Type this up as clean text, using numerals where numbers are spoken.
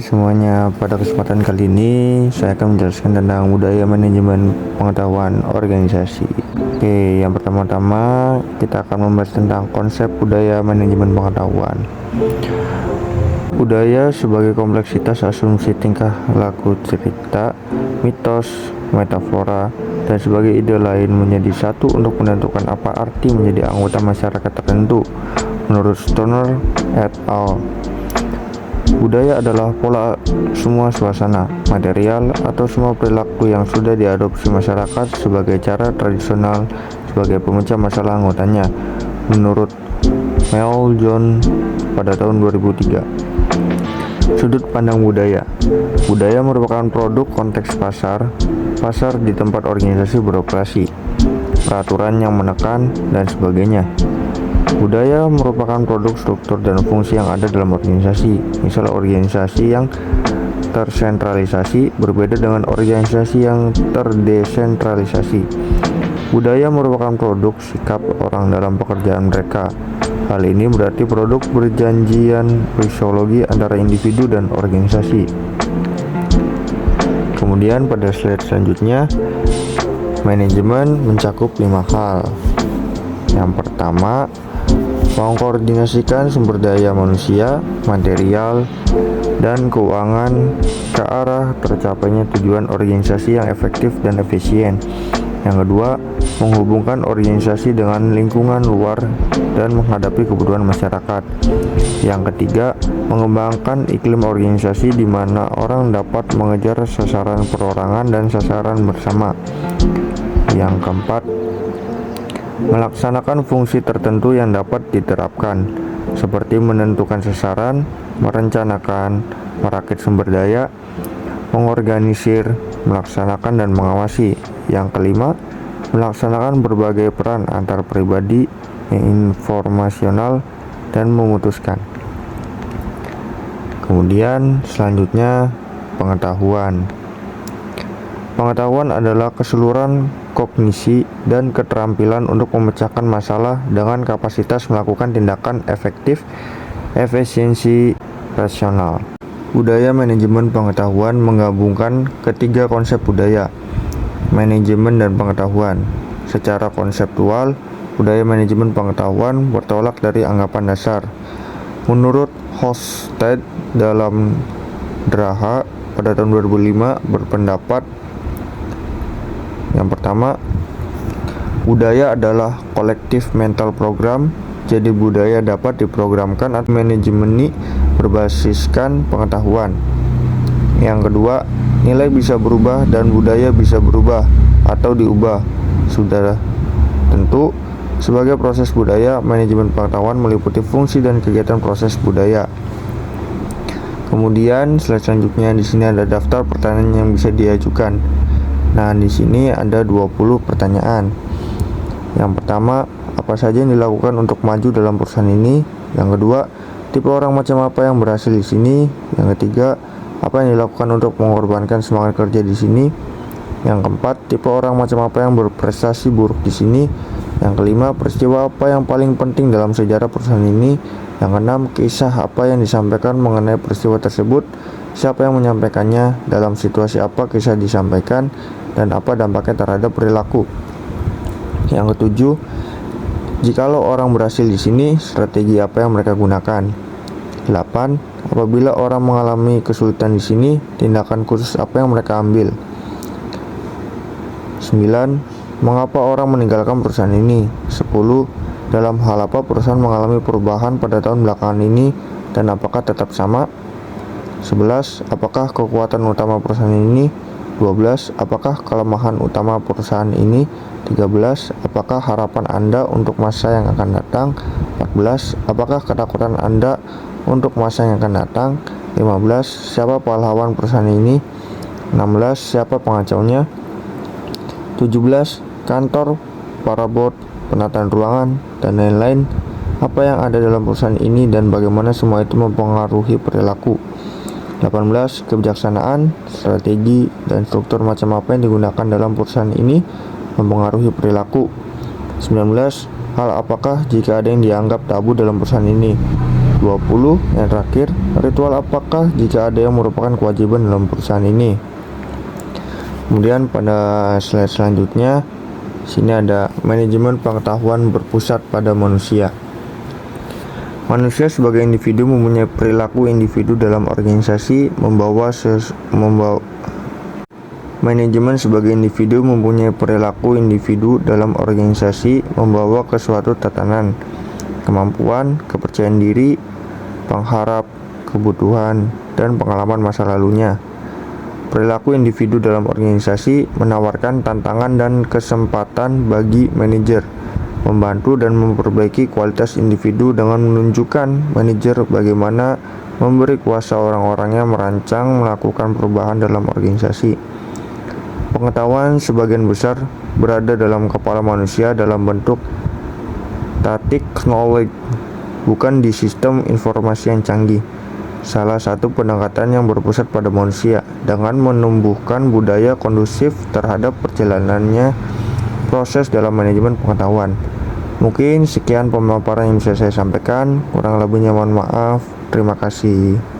semuanya, pada kesempatan kali ini saya akan menjelaskan tentang budaya manajemen pengetahuan organisasi. Oke, yang pertama-tama kita akan membahas tentang konsep budaya manajemen pengetahuan. Budaya sebagai kompleksitas asumsi tingkah laku, cerita, mitos, metafora, dan sebagai ide lain menjadi satu untuk menentukan apa arti menjadi anggota masyarakat tertentu. Menurut Stoner et al., budaya adalah pola semua suasana, material, atau semua perilaku yang sudah diadopsi masyarakat sebagai cara tradisional sebagai pemecah masalah anggotanya. Menurut Mel John pada tahun 2003. Sudut pandang budaya. Budaya merupakan produk konteks pasar di tempat organisasi beroperasi, peraturan yang menekan, dan sebagainya. Budaya merupakan produk struktur dan fungsi yang ada dalam organisasi. Misal organisasi yang tersentralisasi berbeda dengan organisasi yang terdesentralisasi. Budaya merupakan produk sikap orang dalam pekerjaan mereka. Hal ini berarti produk perjanjian psikologi antara individu dan organisasi. Kemudian pada slide selanjutnya, manajemen mencakup 5 hal. Yang pertama, mengkoordinasikan sumber daya manusia, material, dan keuangan ke arah tercapainya tujuan organisasi yang efektif dan efisien. Yang kedua, menghubungkan organisasi dengan lingkungan luar dan menghadapi kebutuhan masyarakat. Yang ketiga, mengembangkan iklim organisasi di mana orang dapat mengejar sasaran perorangan dan sasaran bersama. Yang keempat, melaksanakan fungsi tertentu yang dapat diterapkan, seperti menentukan sasaran, merencanakan, merakit sumber daya, mengorganisir, melaksanakan, dan mengawasi. Yang kelima, melaksanakan berbagai peran antar pribadi yang informasional dan memutuskan. Kemudian selanjutnya, pengetahuan. Pengetahuan adalah keseluruhan kognisi dan keterampilan untuk memecahkan masalah dengan kapasitas melakukan tindakan efektif, efisiensi, rasional. Budaya manajemen pengetahuan menggabungkan ketiga konsep budaya, manajemen dan pengetahuan. Secara konseptual, budaya manajemen pengetahuan bertolak dari anggapan dasar. Menurut Hofstede dalam Draha pada tahun 2005 berpendapat, yang pertama, budaya adalah kolektif mental program. Jadi budaya dapat diprogramkan atau manajemen berbasiskan pengetahuan. Yang kedua, nilai bisa berubah dan budaya bisa berubah atau diubah. Sudah tentu, sebagai proses budaya, manajemen pengetahuan meliputi fungsi dan kegiatan proses budaya. Kemudian slide selanjutnya, di sini ada daftar pertanyaan yang bisa diajukan. Nah, di sini ada 20 pertanyaan. Yang pertama, apa saja yang dilakukan untuk maju dalam perusahaan ini? Yang kedua, tipe orang macam apa yang berhasil di sini? Yang ketiga, apa yang dilakukan untuk mengorbankan semangat kerja di sini? Yang keempat, tipe orang macam apa yang berprestasi buruk di sini? Yang kelima, peristiwa apa yang paling penting dalam sejarah perusahaan ini? Yang keenam, kisah apa yang disampaikan mengenai peristiwa tersebut? Siapa yang menyampaikannya? Dalam situasi apa kisah disampaikan? Dan apa dampaknya terhadap perilaku? Yang ketujuh, jikalau orang berhasil di sini, strategi apa yang mereka gunakan? 8. Apabila orang mengalami kesulitan di sini, tindakan khusus apa yang mereka ambil? 9. Mengapa orang meninggalkan perusahaan ini? 10. Dalam hal apa perusahaan mengalami perubahan pada tahun belakangan ini dan apakah tetap sama? 11. Apakah kekuatan utama perusahaan ini? 12. Apakah kelemahan utama perusahaan ini? 13. Apakah harapan Anda untuk masa yang akan datang? 14. Apakah ketakutan Anda untuk masa yang akan datang? 15. Siapa pahlawan perusahaan ini? 16. Siapa pengacaunya? 17. Kantor, para bot, penataan ruangan, dan lain-lain. Apa yang ada dalam perusahaan ini dan bagaimana semua itu mempengaruhi perilaku? 18. Kebijaksanaan, strategi, dan struktur macam apa yang digunakan dalam perusahaan ini mempengaruhi perilaku. 19. Hal apakah jika ada yang dianggap tabu dalam perusahaan ini? 20. Yang terakhir, Ritual apakah jika ada yang merupakan kewajiban dalam perusahaan ini? Kemudian pada slide selanjutnya, sini ada manajemen pengetahuan berpusat pada manusia. Manusia sebagai individu mempunyai perilaku individu dalam organisasi Manajemen sebagai individu mempunyai perilaku individu dalam organisasi membawa ke suatu tatanan, kemampuan, kepercayaan diri, pengharap, kebutuhan, dan pengalaman masa lalunya. Perilaku individu dalam organisasi menawarkan tantangan dan kesempatan bagi manajer membantu dan memperbaiki kualitas individu dengan menunjukkan manajer bagaimana memberi kuasa orang-orangnya merancang melakukan perubahan dalam organisasi. Pengetahuan sebagian besar berada dalam kepala manusia dalam bentuk static knowledge, bukan di sistem informasi yang canggih. Salah satu pendekatan yang berpusat pada manusia dengan menumbuhkan budaya kondusif terhadap perjalanannya proses dalam manajemen pengetahuan. Mungkin sekian pemaparan yang bisa saya sampaikan, kurang lebihnya mohon maaf. Terima kasih.